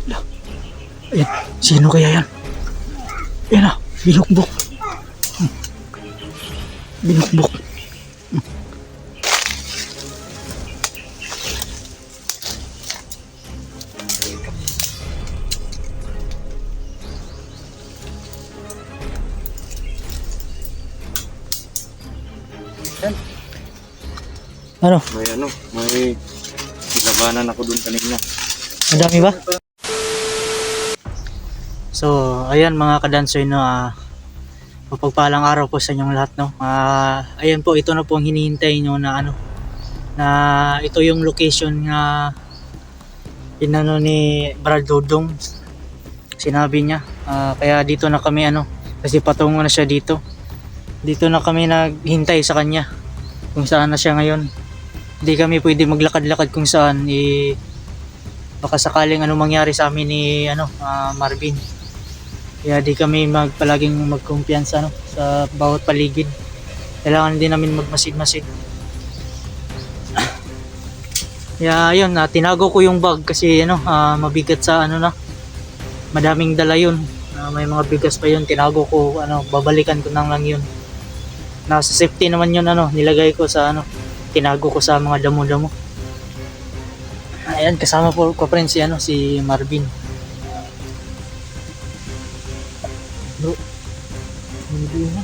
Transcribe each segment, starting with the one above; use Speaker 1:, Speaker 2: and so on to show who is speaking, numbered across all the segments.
Speaker 1: Lah. Ayan, sino kaya yan? Ayan na, binukbok. Binukbok. Ano?
Speaker 2: May labanan ako dun kanina.
Speaker 1: Madami ba? So, ayan mga kadansoy, no, mapagpalang araw po sa inyong lahat, no. Ayan po, ito na po ang hinihintay nyo na na ito yung location na inano ni Brad Dodong. Sinabi niya, kaya dito na kami kasi patungo na siya dito. Dito na kami naghintay sa kanya kung saan na siya ngayon. Hindi kami pwede maglakad-lakad kung saan, baka sakaling mangyari sa amin ni Marvin. Kaya di kami palaging magkumpiyansa sa bawat paligid. Kailangan din namin magmasid-masid. Kaya ayun, tinago ko yung bag kasi mabigat sa madaming dala yun. May mga bigas pa yun, tinago ko, babalikan ko lang yun. Nasa safety naman yun, nilagay ko sa tinago ko sa mga damo-damo. Ayan, kasama po ko friend si Marvin. Bro, hindi na.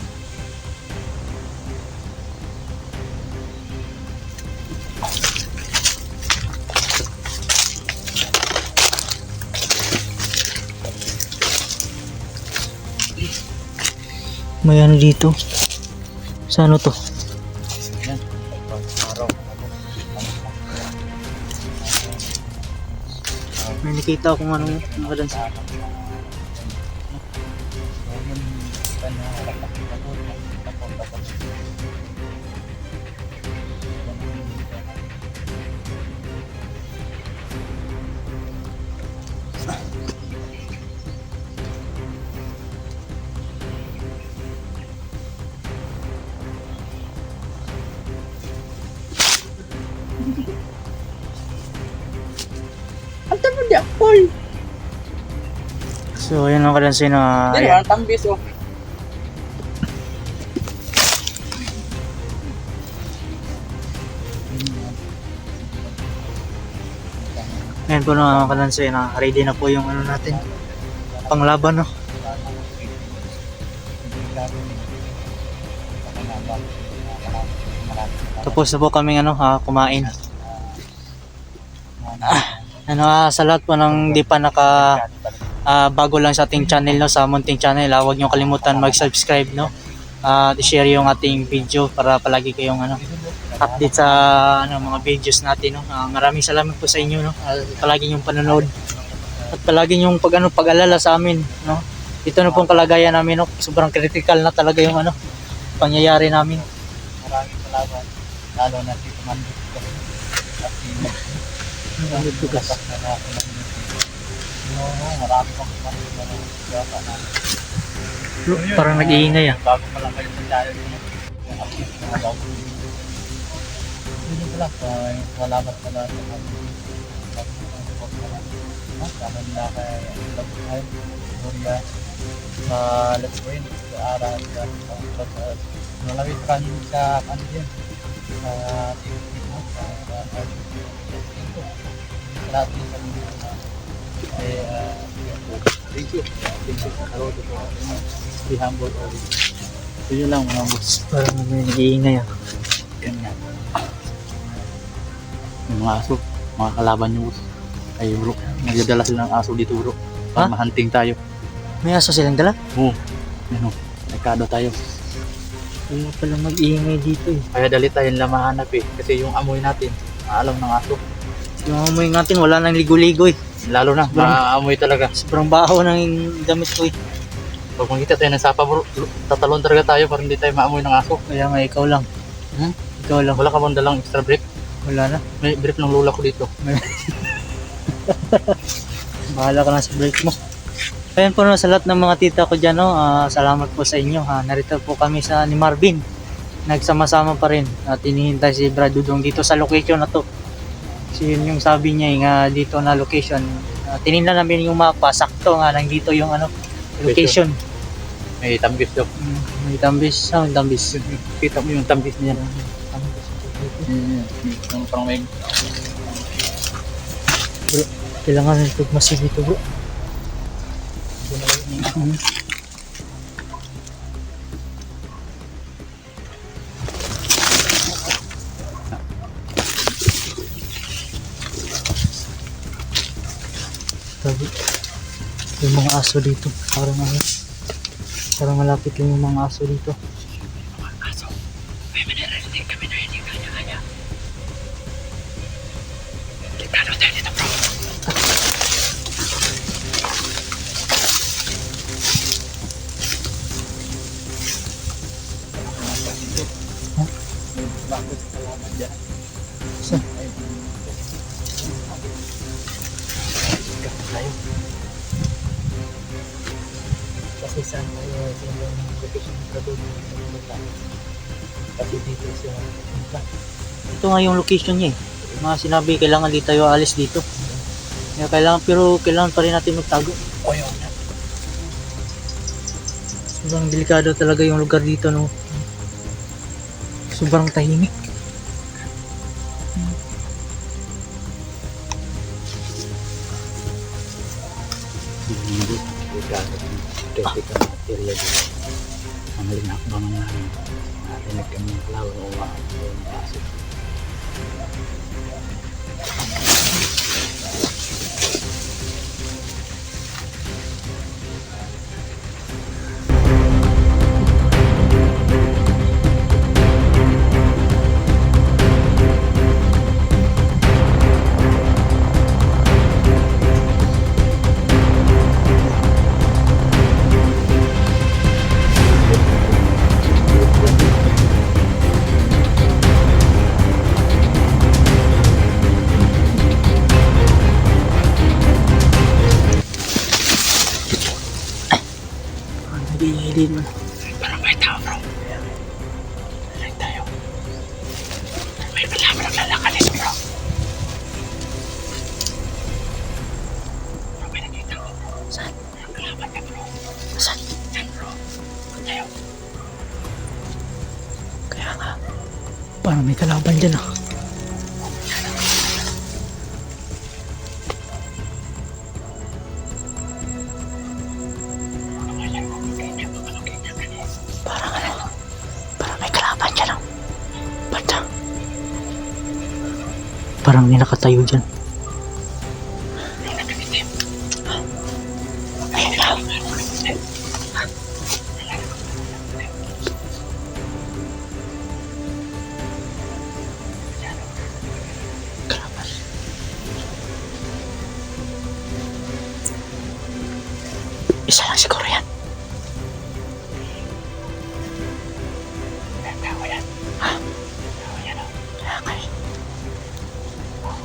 Speaker 1: May dito. Sa to? May nakita akong nakadansa. So ayun lang kadansin na
Speaker 2: Ayan, tambis oh.
Speaker 1: Ayan po na kadansin na ready na po yung natin panglaban, no. Tapos na po kami kumain. Sa lahat po ng di pa bago lang sa ating channel, no, sa Munting Channel, huwag nyo kalimutan mag-subscribe, no, i-share yung ating video para palagi kayong update sa mga videos natin, no. Maraming salamat po sa inyo, no, palagi yung panonood at palagi yung pag-alala sa amin, no. Ito na pong kalagayan namin, no, sobrang critical na talaga yung pangyayari namin.
Speaker 2: Maraming salamat, lalo na si Commander marami pang
Speaker 1: Parang nag-iingay
Speaker 2: bago pa lang kayo sa channel niyo. Hindi pala, salamat pala sa sama nila kay Labay, Gloria, Let's Win, sa Ara, sa nalawit kan sa kanil sa lahat din sa thank you sa karoto po. Be humble always. So yun lang mga boss.
Speaker 1: Parang nag-iingay
Speaker 2: Yan nga. Yung mga aso, mga kalaban nyo boss. Ay bro, nagdadala sila ng aso dito bro. Para mahunting tayo.
Speaker 1: May aso silang dala?
Speaker 2: Oo. Nagkado tayo.
Speaker 1: Wala palang mag-iingay dito
Speaker 2: Kaya dali tayong lamahanap kasi yung amoy natin, alam ng aso.
Speaker 1: Yung amoy natin wala nang ligo-ligo
Speaker 2: Lalo na, maamoy talaga.
Speaker 1: Sobrang baho ng damit ko
Speaker 2: Pag makita tayo ng sapa bro, tatalon talaga tayo para hindi tayo maamoy ng aso.
Speaker 1: Kaya nga ikaw lang. Ikaw lang.
Speaker 2: Wala ka bang dalang extra brief?
Speaker 1: Wala na.
Speaker 2: May brief ng lula ko dito.
Speaker 1: Bahala ka na sa break mo. Ayan po sa lahat ng mga tita ko dyan, no. Salamat po sa inyo. Narito po kami ni Marvin. Nagsama-sama pa rin at hinihintay si Brad Dudong dito sa location na to. Kasi yun yung sabi niya nga dito na location. Tinignan namin yung mapa, sakto nga nandito yung ano, location.
Speaker 2: May tambis daw.
Speaker 1: May tambis, may tambis.
Speaker 2: Kita mo yung tambis niya. Yung parang may
Speaker 1: Bro, kailangan ng tugmasin dito bro. Sabi, yung mga aso dito, parang ano, parang malapit lang yung mga aso dito.
Speaker 2: may manaririnig kami na hindi kanya-kanya. Ligtado tayo dito bro. Bakit kalaman dyan?
Speaker 1: Saan?
Speaker 2: Tayo. Kasi saan tayo yung location ng trabaho kasi dito siya.
Speaker 1: Ito nga yung location niya eh. Yung mga sinabi, kailangan di tayo alis dito. Kaya kailangan, pero kailangan pa rin natin magtago.
Speaker 2: O yun.
Speaker 1: Sobrang delikado talaga yung lugar dito, no? Sobrang tahimik.
Speaker 2: Critical material dito. Mamaling hakbang na narinig kami ng kalawang o yung aso.
Speaker 1: Hindi mo.
Speaker 2: Parang may tao bro. Alag tayo. May malaman ang lalakad dito bro. Bro, may nakita ko.
Speaker 1: Saan?
Speaker 2: Ang kalaban ka bro.
Speaker 1: Saan?
Speaker 2: Yan bro. Saan tayo?
Speaker 1: Kaya nga. Parang may kalaban dyan ah. Parang ano? Parang may kalaban dyan ah. Banda. Parang may nakatayo dyan.
Speaker 2: Yung nagkanitim.
Speaker 1: Ayun na. Kalaban. Isa lang siguro yan.
Speaker 2: Tao yan.
Speaker 1: Ha?
Speaker 2: Tao yan o.
Speaker 1: Kaya kayo.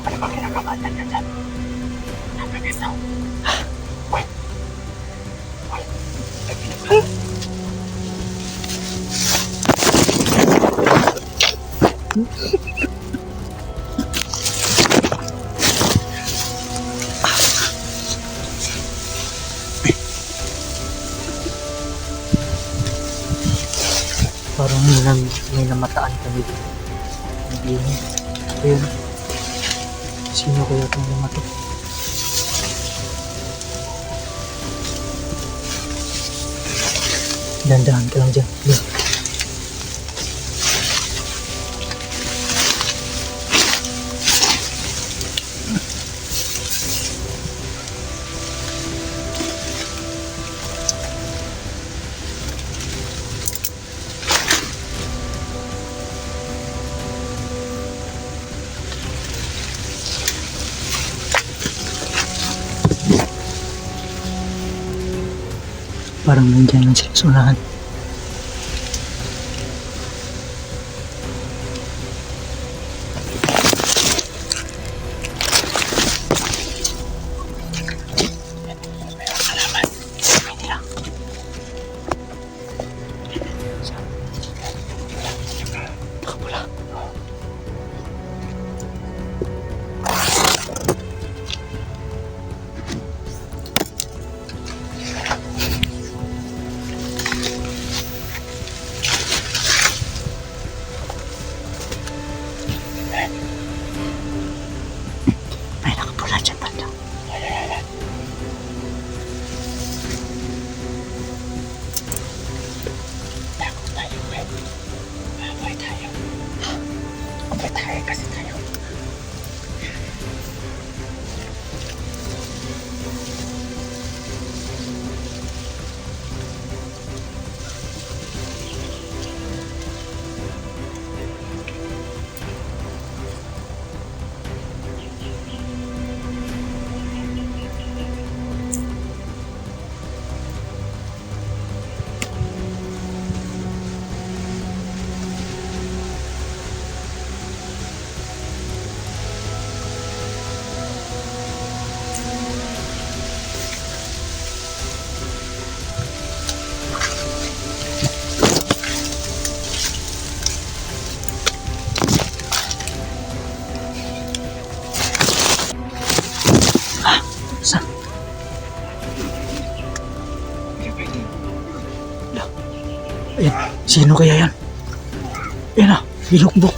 Speaker 2: Ano ba kinakabatan ka dyan? Napagasaw. Uy. Uy. Lagi na ba?
Speaker 1: Parang may namataan kami dito. Nag-iingay. Ayun. Sino kaya itong mga to? Dandahan ka lang dyan. Ayun. Parang nandyan lang sila sa unahan. Nakapula. Ayan, sino kaya yan? Ayan na, binukbok.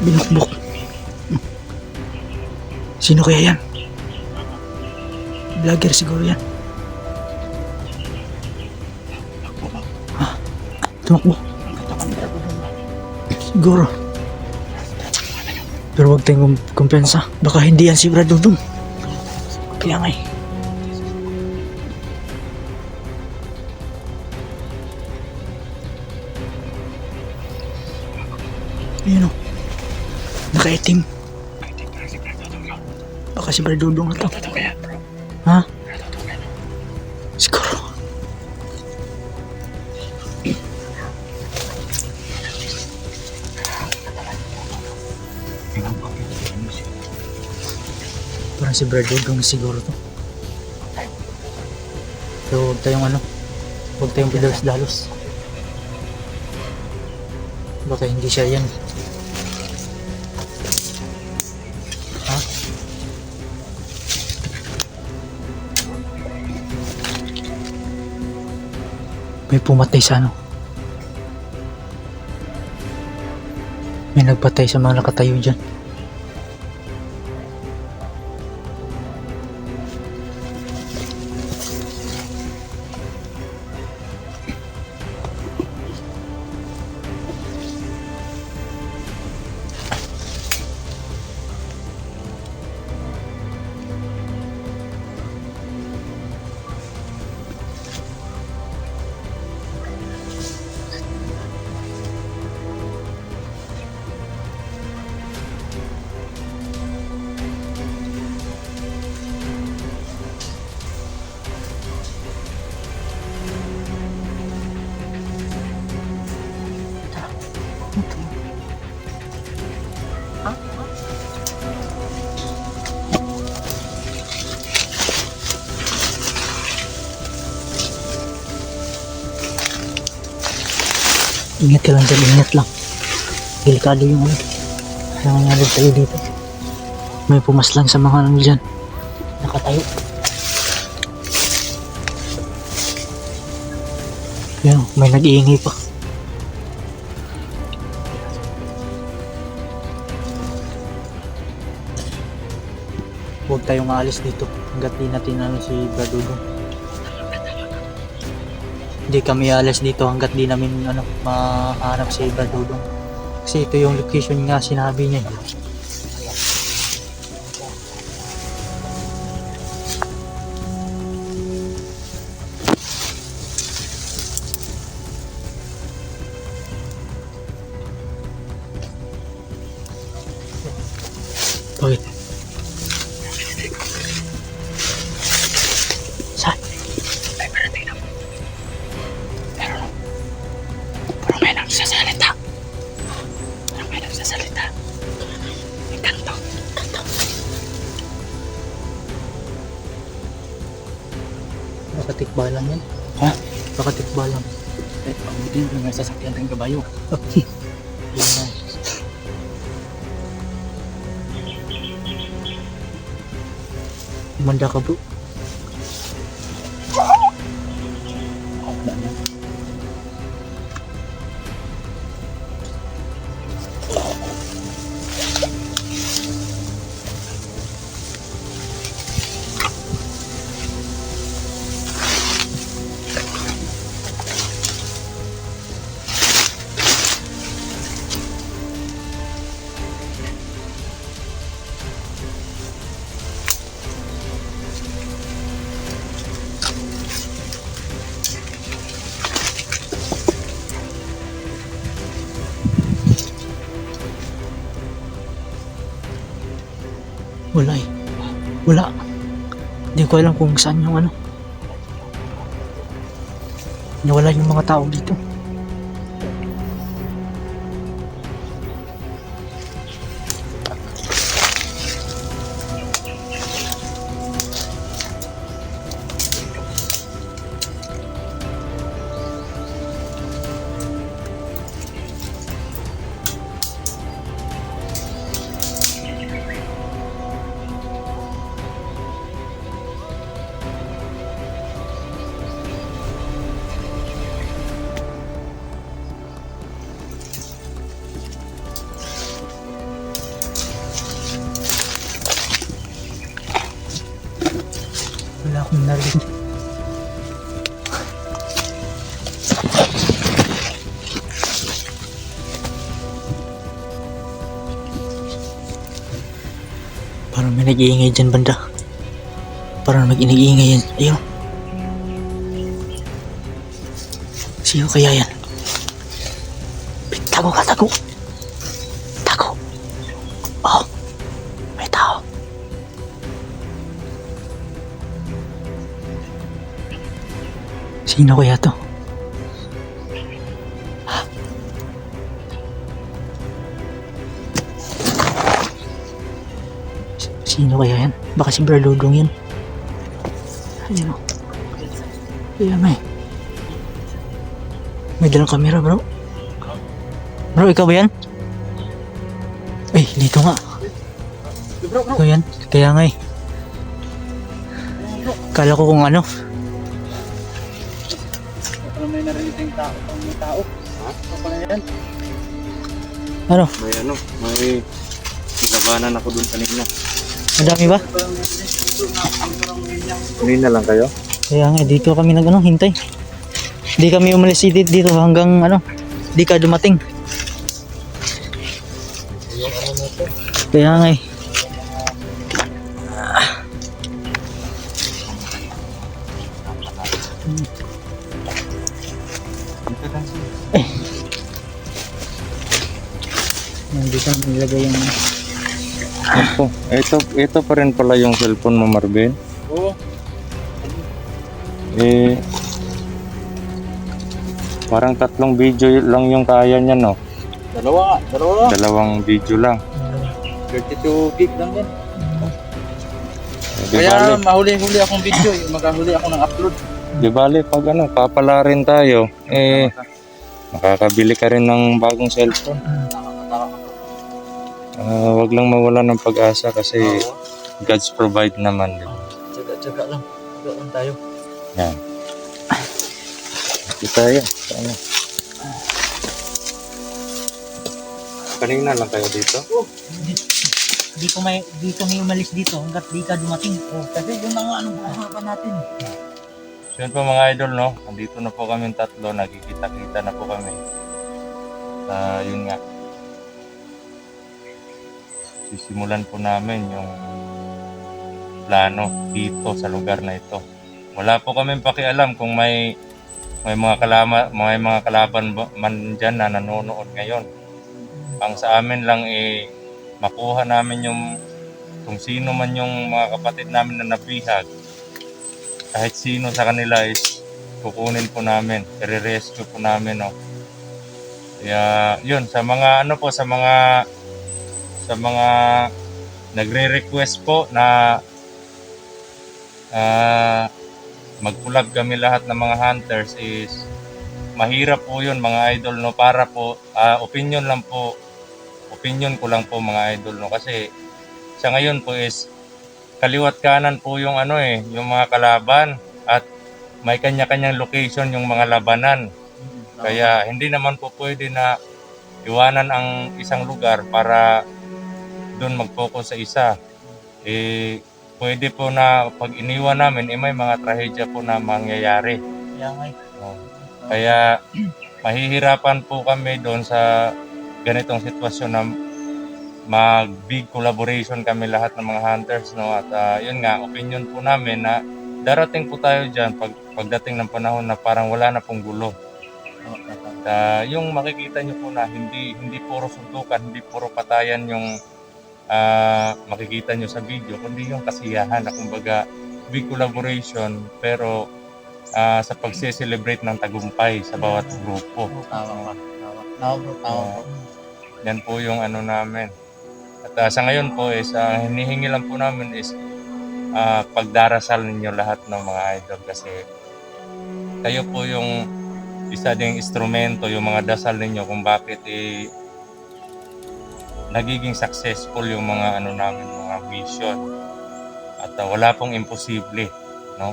Speaker 1: Binukbok. Sino kaya yan? Vlogger siguro yan. Ha? Tumakbo. Siguro. Pero huwag tayong kumpensa. Baka hindi yan si Brad Dudong. Kaya nga eh. Ayun o. Nakaitim. Baka si Brad Dudong na to. Ha? Siguro. Parang si Brad Dudong siguro to. So huwag tayong pidalos-dalos. Baka hindi siya yan. Ha? May pumatay sa ano. May nagpatay sa mga nakatayo dyan. Ingat ka lang dyan, ingat lang. Delikado yung ano. Kaya nangyari tayo dito. May pumaslang sa mga ano dyan. Nakatayo. Yan, may nag-iingi pa. Huwag tayong aalis dito hanggat di natin ano si Brad Dudong. Hindi kami aalis dito hanggat di namin ano mahanap si Brad Dudong. Kasi ito yung location nga sinabi niya. Bakit? Saan? Ay, pero tingnan mo. Pero may nagsasalita. May kanto. Nakatikbalang yan. Ha? Nakatikbalang.
Speaker 2: Eh, pabutin ko nga sasakyan ng kabayo.
Speaker 1: Yun na. Manda ka bro. Wala eh. Wala. Hindi ko alam kung saan yung ano. Nawala yung mga tao dito. Narinig. Parang may nag-iingay dyan banda. Parang nag-iingay yan. Ayun. Sino kaya yan? Tago ka, tago. Tago. Oh, may tao. Sino kaya to? Sino kaya yan? Baka si Berludong yan. Ayun o. Kaya may dalang kamera, bro. Bro, ikaw ba yan? Ay, dito nga. Ikaw yan. Kaya nga eh. Kala ko kung ano.
Speaker 2: May narinig yung tao. May tao. Ha? Ano pala yan?
Speaker 1: Ano?
Speaker 2: May labanan ako dun kanina.
Speaker 1: Madami ba?
Speaker 2: Kanina lang kayo?
Speaker 1: Kaya nga, dito kami hintay. Di kami umalis dito hanggang di ka dumating. Kaya nga eh. Nandito nilagay yung
Speaker 3: Ito pa rin pala yung cellphone mo, Marvin.
Speaker 2: Oo.
Speaker 3: Parang 3 video lang yung kaya niya, no?
Speaker 2: Dalawa.
Speaker 3: Dalawang video lang.
Speaker 2: 32 gig lang yan.
Speaker 3: Di
Speaker 2: Kaya
Speaker 3: bale,
Speaker 2: mahuli-huli akong video. Maghahuli ako ng upload.
Speaker 3: di bale, pag papala rin tayo, makakabili ka rin ng bagong cellphone. Wag lang mawala ng pag-asa kasi God's provide naman. Di ba?
Speaker 1: tsaga lang. Tsaga lang tayo.
Speaker 3: Yan. Di tayo. Ano? Kanina lang kayo dito?
Speaker 1: Di kami umalis dito hanggat di ka dumating.
Speaker 2: Kasi yun ang harapan natin.
Speaker 3: So yun po mga idol, no? Andito na po kami tatlo, nagkikita-kita na po kami. Yun nga. Sisimulan po namin yung plano dito sa lugar na ito. Wala po kami pakialam kung may mga kalaban man dyan na nanonood ngayon. Ang sa amin lang makuha namin yung kung sino man yung mga kapatid namin na nabihag. Kahit sino sa kanila is kukunin po namin, i-rescue po namin, no. Kaya yun, sa mga sa mga nagre-request po na mag-collab kami lahat ng mga hunters is mahirap po yun mga idol, no, para po opinion ko lang po mga idol, no, kasi sa ngayon po is kaliwat kanan po yung yung mga kalaban at may kanya-kanyang location yung mga labanan. Kaya hindi naman po pwede na iwanan ang isang lugar para doon mag-focus sa isa. Pwede po na pag iniwan namin, may mga trahedya po na mangyayari. Kaya mahihirapan po kami doon sa ganitong sitwasyon na mag-big collaboration kami lahat ng mga hunters, no? At yun nga, opinion po namin na darating po tayo dyan pagdating ng panahon na parang wala na pong gulo. Yung makikita nyo po na hindi puro suntukan, hindi puro patayan yung makikita nyo sa video, kundi yung kasiyahan na kumbaga big collaboration pero sa pagse-celebrate ng tagumpay sa bawat grupo.
Speaker 2: Tawa.
Speaker 3: Yan po yung namin. At sa ngayon po is hinihingi lang po namin is pagdarasal ninyo lahat ng mga idol kasi kayo po yung isa ding instrumento, yung mga dasal ninyo kung bakit nagiging successful yung mga namin, mga mission. At wala pong imposible, no?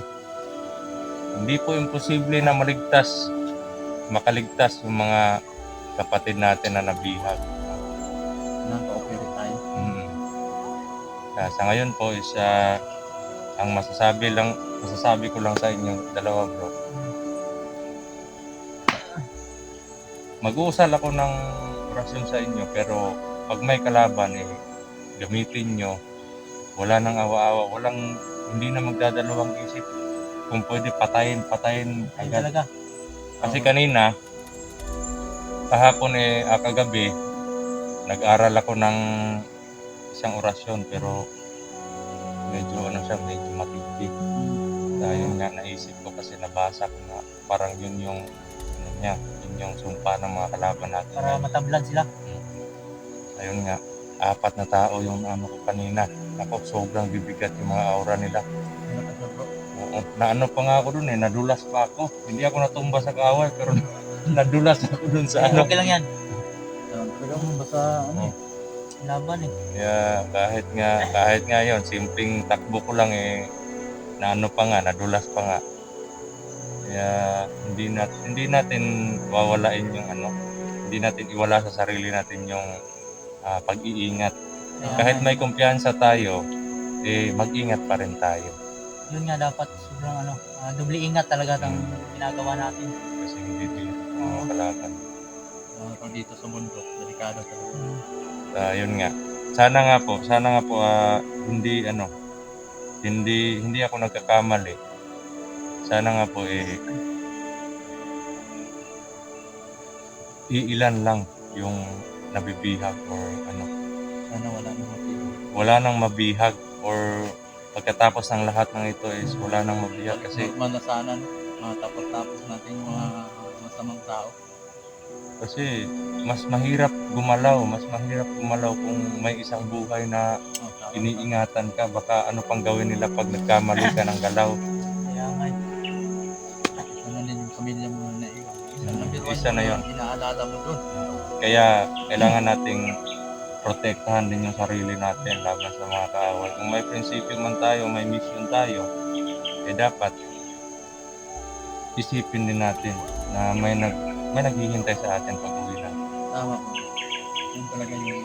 Speaker 3: Hindi po imposible na makaligtas yung mga kapatid natin na nabihag.
Speaker 2: Naka-operate tayo.
Speaker 3: Sa ngayon po is Ang masasabi ko lang sa inyo, dalawa bro. Mag-uusal ako ng orasyon sa inyo, pero pag may kalaban, gamitin nyo. Wala nang awa-awa, hindi na magdadalawang isip. Kung pwede, patayin
Speaker 1: Ayun
Speaker 3: agad.
Speaker 1: talaga.
Speaker 3: Kasi kanina, kahapon kagabi, nag-aral ako ng isang orasyon, pero medyo medyo matindi. Dahil nga naisip ko kasi nabasa ko na parang yun yung sumpa ng mga kalaban natin.
Speaker 1: Para matablan sila.
Speaker 3: Ayun nga, 4 na tao yung ko kanina. Ako, sobrang bibigat yung mga aura nila. Oo, naano pa nga ako dun nadulas pa ako. Hindi ako natumba sa kaaway, pero nadulas ako dun sa
Speaker 1: Okay lang yan.
Speaker 2: Talagang basta
Speaker 1: Laban eh.
Speaker 3: Yeah, kahit nga yun, simpleng takbo ko lang nadulas pa nga. Kaya hindi natin wawalain yung hindi natin iwala sa sarili natin yung pag-iingat. Kahit may kumpiyansa tayo, mag-ingat pa rin tayo.
Speaker 1: Yun nga dapat sobrang doble ingat talaga ang ginagawa natin.
Speaker 3: Kasi hindi din mga kalaban.
Speaker 2: dito sa mundo, delikado talaga.
Speaker 3: Yun nga. Sana nga po hindi ako nagkakamali. Sana nga po iilan lang yung nabibihag or
Speaker 2: Sana
Speaker 3: wala nang mabihag or pagkatapos ng lahat ng ito is wala nang mabihag kasi
Speaker 2: malasanan, tapos natin yung mga masamang tao.
Speaker 3: Kasi mas mahirap gumalaw kung may isang buhay na iniingatan ka. Baka ano pang gawin nila pag nagkamali ka ng galaw.
Speaker 1: Kaya nga
Speaker 2: Ano din yung pamilya mo na iwan.
Speaker 3: Isa na yun.
Speaker 2: Inaalala mo doon.
Speaker 3: Kaya kailangan nating protektahan din yung sarili natin laban sa mga kaaway. Kung may prinsipyo man tayo, may mission tayo, dapat isipin din natin na may naghihintay sa atin pag uwi natin.
Speaker 2: Tama po. Yun talaga yung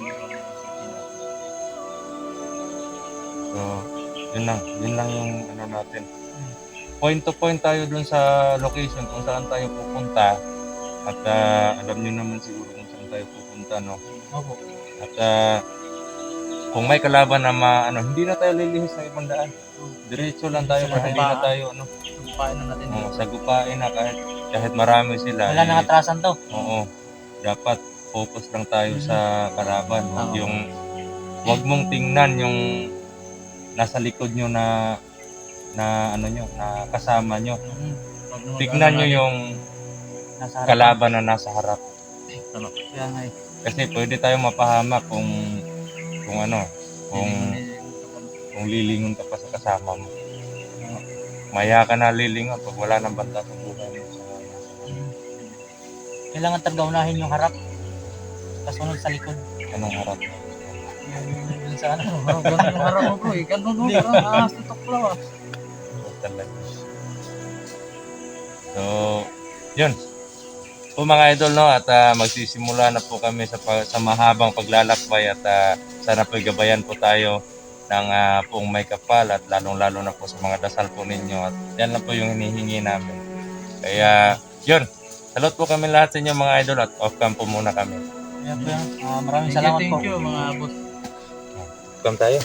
Speaker 3: So, yun lang yung natin. Point to point tayo dun sa location kung saan tayo pupunta. At alam niyo naman siguro kung saan tayo pupunta, no?
Speaker 1: Opo.
Speaker 3: At kung may kalaban na hindi na tayo lilihis ng ibang daan. Diretso lang tayo para hindi na tayo
Speaker 2: Sumpain na natin.
Speaker 3: sagupain na kahit marami sila.
Speaker 1: Wala nang atrasan to.
Speaker 3: Oo. Dapat focus lang tayo sa kalaban. Wag mong tingnan yung nasa likod nyo na kasama nyo. Tignan nyo yung
Speaker 1: Nasa harapan.
Speaker 3: kalaban na nasa harap.
Speaker 1: Kaya nga
Speaker 3: Kasi pwede tayo mapahamak kung lilingon ka pa sa kasama mo. Maya ka na lilingon pag wala nang banta sa buhay mo.
Speaker 1: kailangan talaga unahin yung harap. Kasunod sa likod.
Speaker 3: Anong harap?
Speaker 1: Yun sa
Speaker 2: Ganun yung harap mo bro eh. Ganun no. Parang tutok lang
Speaker 3: Talaga. So, yun. Po mga idol, no, at magsisimula na po kami sa mahabang paglalakbay at sana po gabayan po tayo ng pong may kapal at lalong-lalo na po sa mga dasal po ninyo at yan lang po yung hinihingi namin. Kaya, yun. Salute po kami lahat sa inyo mga idol at off-cam po muna kami.
Speaker 1: Kaya po yan. Maraming salamat po.
Speaker 2: Thank you mga boss.
Speaker 3: Off-cam tayo.